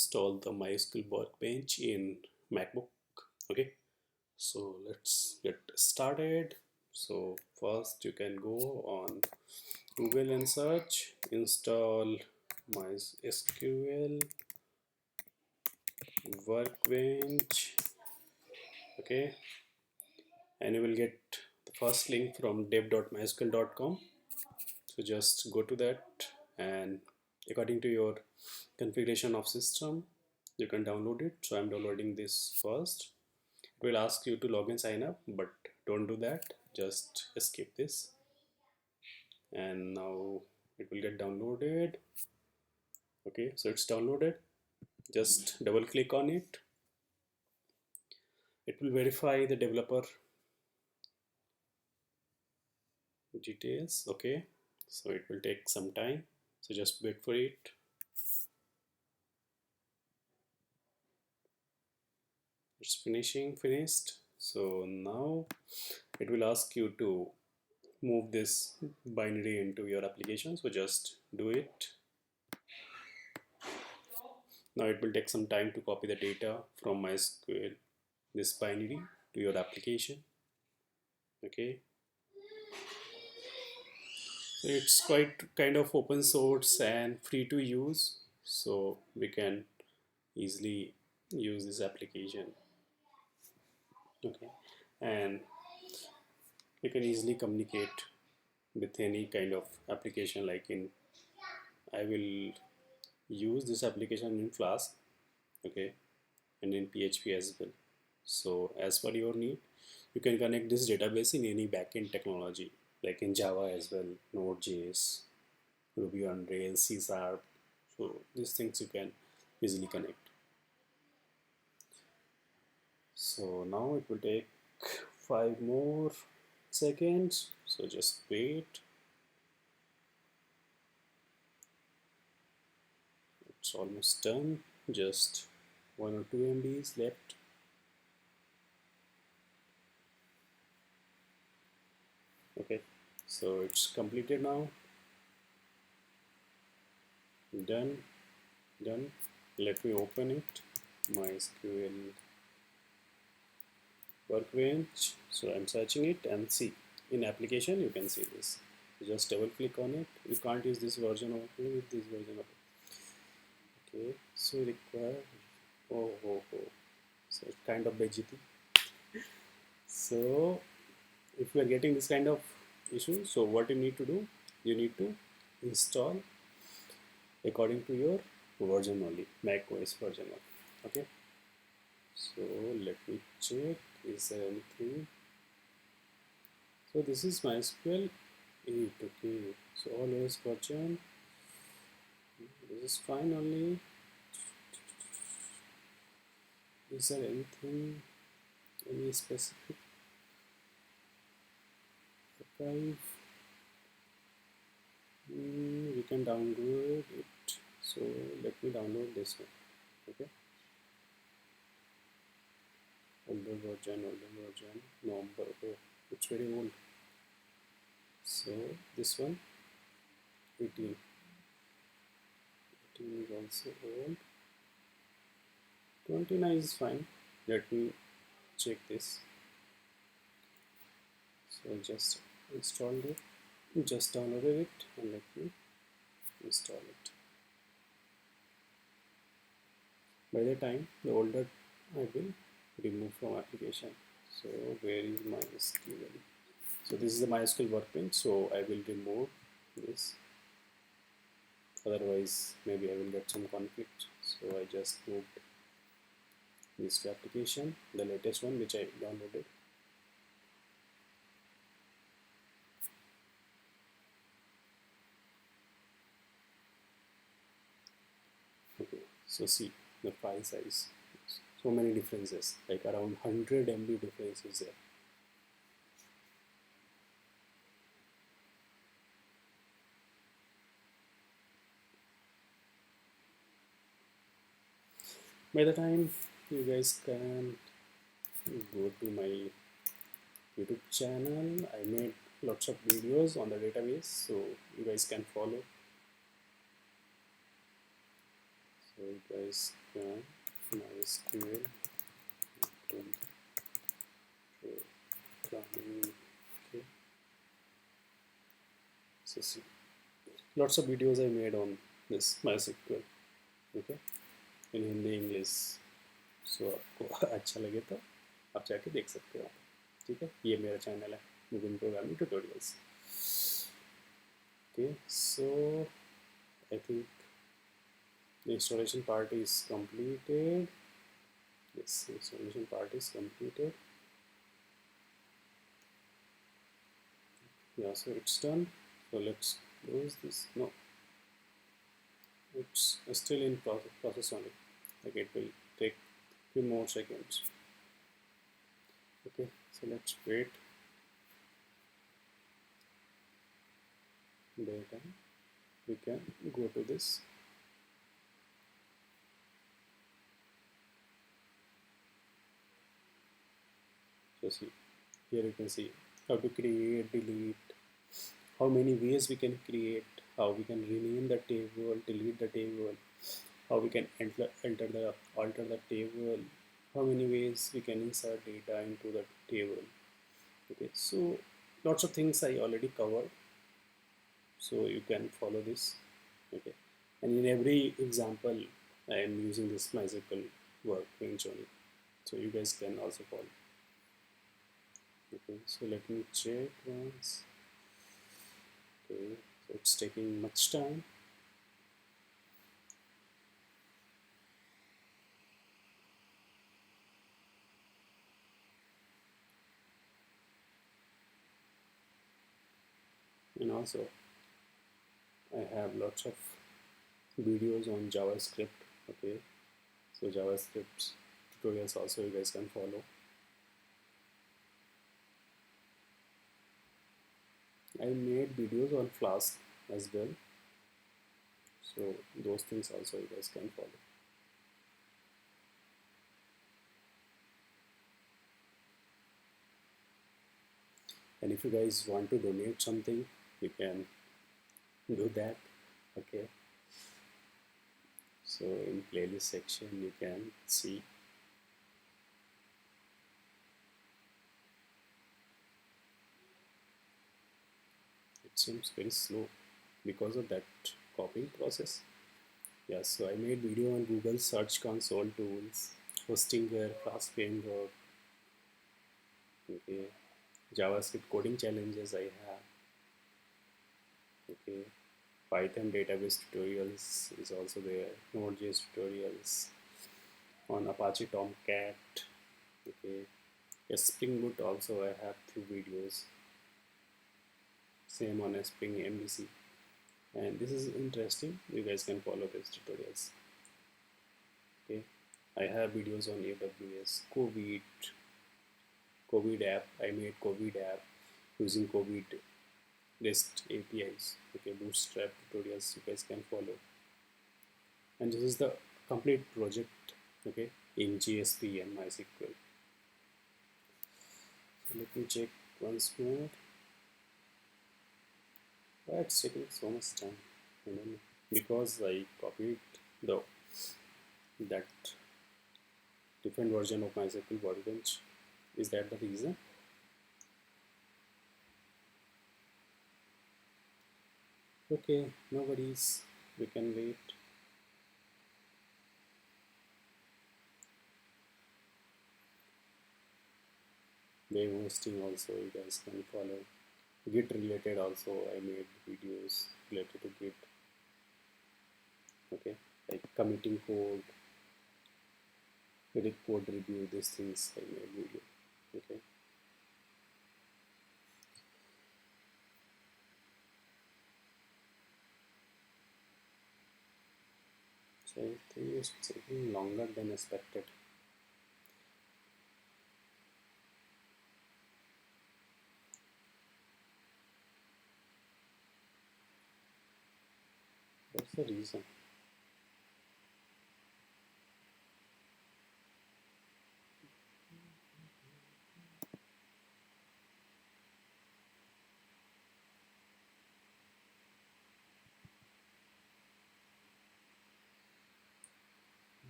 install the MySQL Workbench in MacBook. Okay, so let's get started. So first you can go on Google and search install MySQL Workbench. Okay, and you will get the first link from dev.mysql.com. So just go to that, and according to your configuration of system you can download it. So I'm downloading this first. It will ask you to log in, sign up, but don't do that, just escape this. And now it will get downloaded. Okay, so it's downloaded. Just double click on it. It will verify the developer details. Okay, so it will take some time, so just wait for it. It's finished. So now it will ask you to move this binary into your application, so just do it. Now it will take some time to copy the data from MySQL, this binary, to your application. Okay, so it's quite kind of open source and free to use, so we can easily use this application. Okay, and you can easily communicate with any kind of application. Like I will use this application in Flask, okay, and in PHP as well. So as per your need, you can connect this database in any backend technology, like in Java as well, Node.js, Ruby on Rails, C Sharp. So these things you can easily connect. So now it will take 5 more seconds. So just wait. It's almost done. Just 1 or 2 MB left. Okay, so it's completed now. Done. Let me open it. MySQL Workbench. So I'm searching it and see in application you can see this. Just double click on it. You can't use this version only with this version of it. Okay, so require so it's kind of budgety. So if you are getting this kind of issue, so what you need to do, you need to install according to your version only, Mac OS version only. Okay, so let me check, is there anything? So this is MySQL 8. Okay, so all OS version, this is fine only. Is there anything, any specific archive? We can download it. So let me download this one. Okay, older version, November. Oh, it's very old. So this one, 18 is also old. 29 is fine. Let me check this. So just installed it, just downloaded it, and let me install it. By the time the older I will remove from application. So where is MySQL? So this is the MySQL Workbench, so I will remove this, otherwise maybe I will get some conflict. So I just moved this to application, the latest one which I downloaded. Okay, so see the file size, so many differences, like around 100 MB difference is there. By the time you guys can go to my YouTube channel, I made lots of videos on the database, so you guys can follow. So you guys can MySQL programming. Okay. So see, lots of videos I made on this MySQL. Okay, in Hindi English. So आपको अच्छा लगे तो आप जाके देख सकते हो. ठीक है, ये मेरा चैनल है Mukund programming tutorials. Okay, so I think the installation part is completed. Yes, installation part is completed. Yeah, so it's done. So let's close this. No, it's still in process only. Like it will take few more seconds. Okay, so let's wait. Data. We can go to this. So see, here you can see how to create, delete, how many ways we can create, how we can rename the table, delete the table, how we can alter the table, how many ways we can insert data into the table. Okay, so lots of things I already covered, so you can follow this. Okay, and in every example I am using this MySQL Workbench only, so you guys can also follow. Okay, so let me check once. Okay, so it's taking much time. And also I have lots of videos on JavaScript. Okay, so JavaScript tutorials also you guys can follow. I made videos on Flask as well, so those things also you guys can follow. And if you guys want to donate something, you can do that. Okay, so in playlist section you can see. It seems very slow because of that copying process. Yeah, so I made video on Google Search Console tools, Hostinger, Flask framework. Okay, JavaScript coding challenges I have. Okay, Python database tutorials is also there, Node.js tutorials on Apache Tomcat. Okay, yes, Spring Boot also I have few videos. Same on a Spring MVC. And this is interesting. You guys can follow these tutorials. Okay, I have videos on AWS, COVID app. I made COVID app using COVID REST APIs. Okay, Bootstrap tutorials you guys can follow. And this is the complete project. Okay, in GSP and MySQL. So let me check once more. Why it's taking so much time? I don't know. Because I copied the that different version of MySQL Workbench. Is that the reason? Okay, no worries. We can wait. Wave hosting also you guys can follow. Git related also I made videos related to Git. Okay, like committing code, edit code review, these things I made video. Okay. So I think it's taking longer than expected. What's the reason?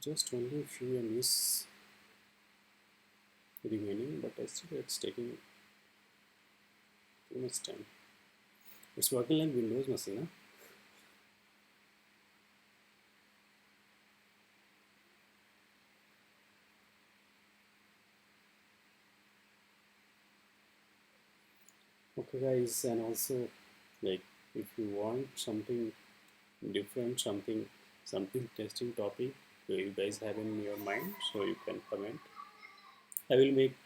just only a few MBs remaining, but I still it's taking too much time. It's working like Windows machine, huh? Okay guys, and also like if you want something different, something testing topic you guys have in your mind, so you can comment. I will make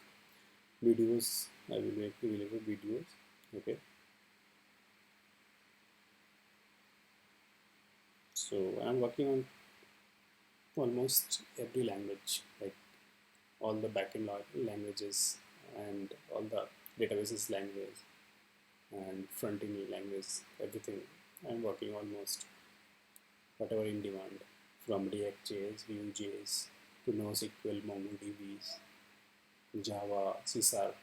videos, I will make related videos. Okay, so I'm working on almost every language, like all the backend languages and all the databases language and front-end language, everything. I'm working almost whatever in demand, from React.js, Vue.js to NoSQL, MongoDBs, Java, C Sharp.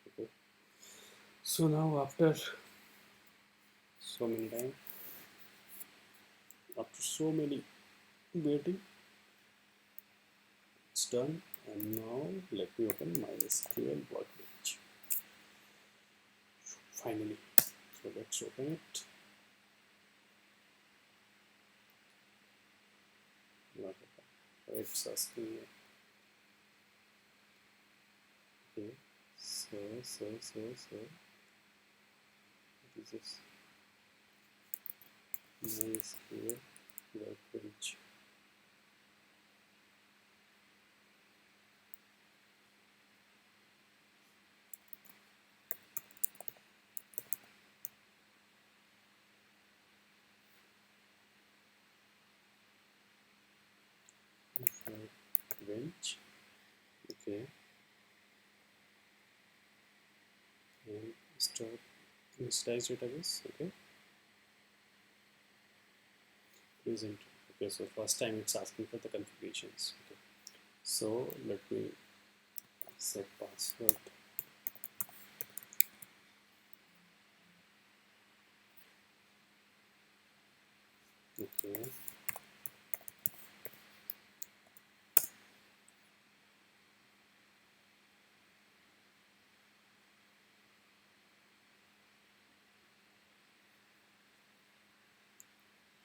Okay. So now after so many time, after so many waiting, it's done. And now let me open MySQL Workbench. Finally, so let's open it. Not open. It's asking me. Okay. So. What is this? MySQL Workbench. Workbench. Okay. And start initialize database. Okay. Please enter. Okay. So first time it's asking for the configurations. Okay. So let me set password. Okay.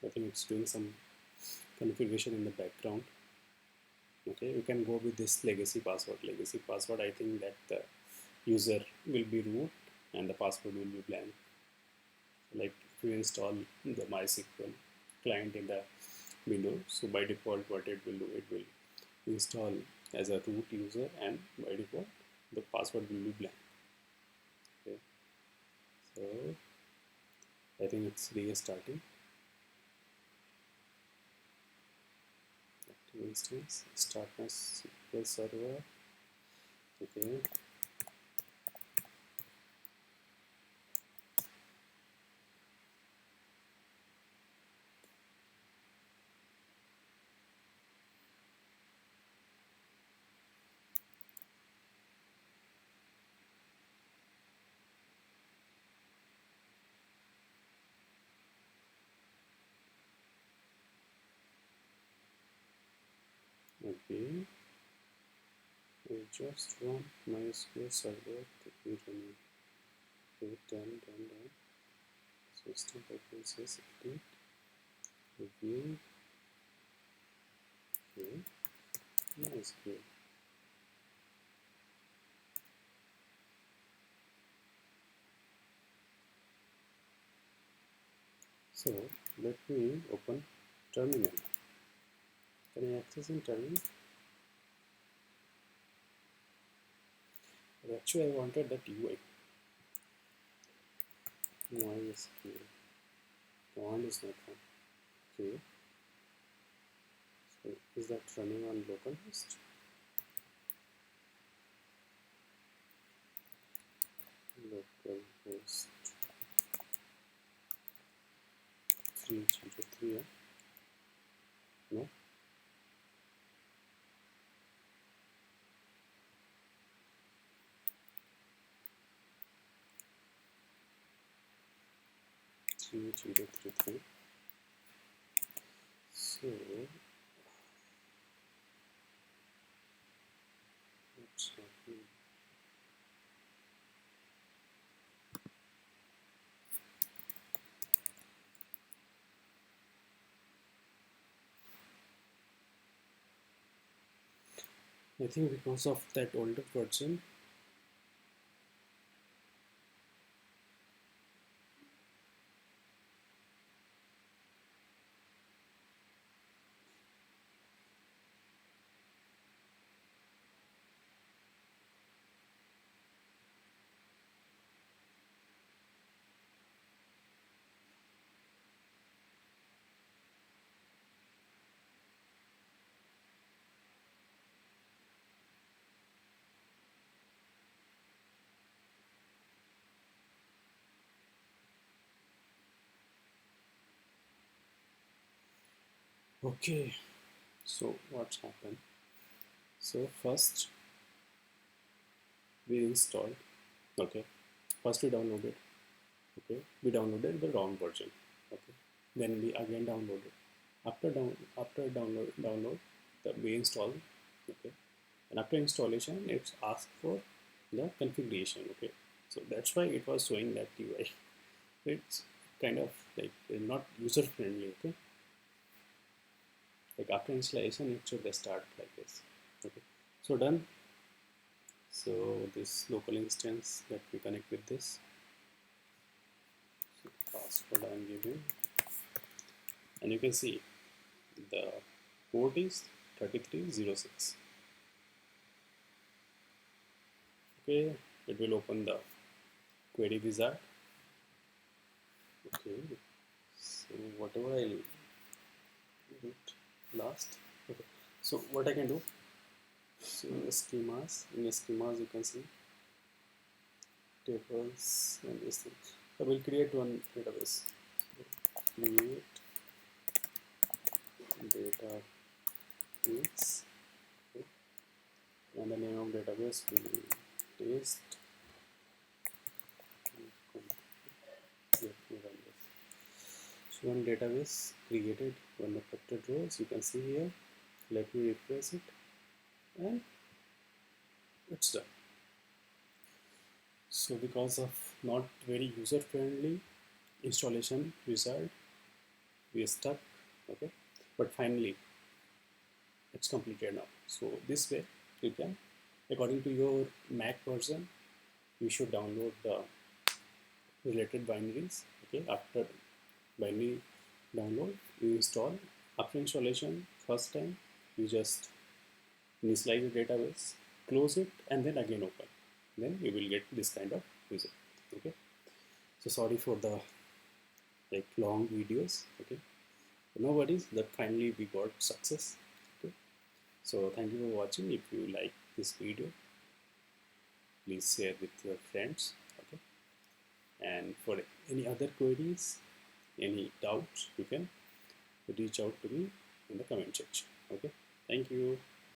I think it's doing some configuration in the background. Okay, you can go with this legacy password. Legacy password, I think that the user will be root and the password will be blank. Like if you install the MySQL client in the Windows, so by default what it will do, it will install as a root user and by default the password will be blank. Okay, so I think it's restarting. Active instance, start MySQL server. Okay. Okay, I just want MySQL server to be running. Okay, done. System preferences, update, review. Okay, MySQL. So let me open terminal. Can I access in terminal? But actually, I wanted that UI. MySQL. Command is not one. Okay. So is that running on localhost? Localhost 303. No. 3033. So what's happening? I think because of that older version. Okay, so what's happened? So first we installed. Okay, first we downloaded. Okay, we downloaded the wrong version. Okay, then we again downloaded. After download the we install. Okay, and after installation it's asked for the configuration. Okay, so that's why it was showing that UI. It's kind of like not user friendly. Okay, like after installation it should start like this. Okay, so done. So this local instance, let me connect with this. So password I'm giving, and you can see the port is 3306. Okay, it will open the query wizard. Okay, so whatever I did last. Okay, so what I can do, so in schemas you can see tables and this thing. I will create one database. So create database. Okay, and the name of database will be test. Let me run this. So one database created, one affected rows you can see here. Let me refresh it and it's done. So because of not very user friendly installation wizard, we are stuck. Okay, but finally it's completed now. So this way you can, according to your Mac version, you should download the related binaries. Okay, after binary download you install. After installation first time you just initialize the database, close it, and then again open. Then you will get this kind of result. Okay, so sorry for the like long videos. Okay, no worries, that finally we got success. Okay, so thank you for watching. If you like this video, please share with your friends. Okay, and for any other queries, any doubts, you can reach out to me in the comment section. Okay, thank you.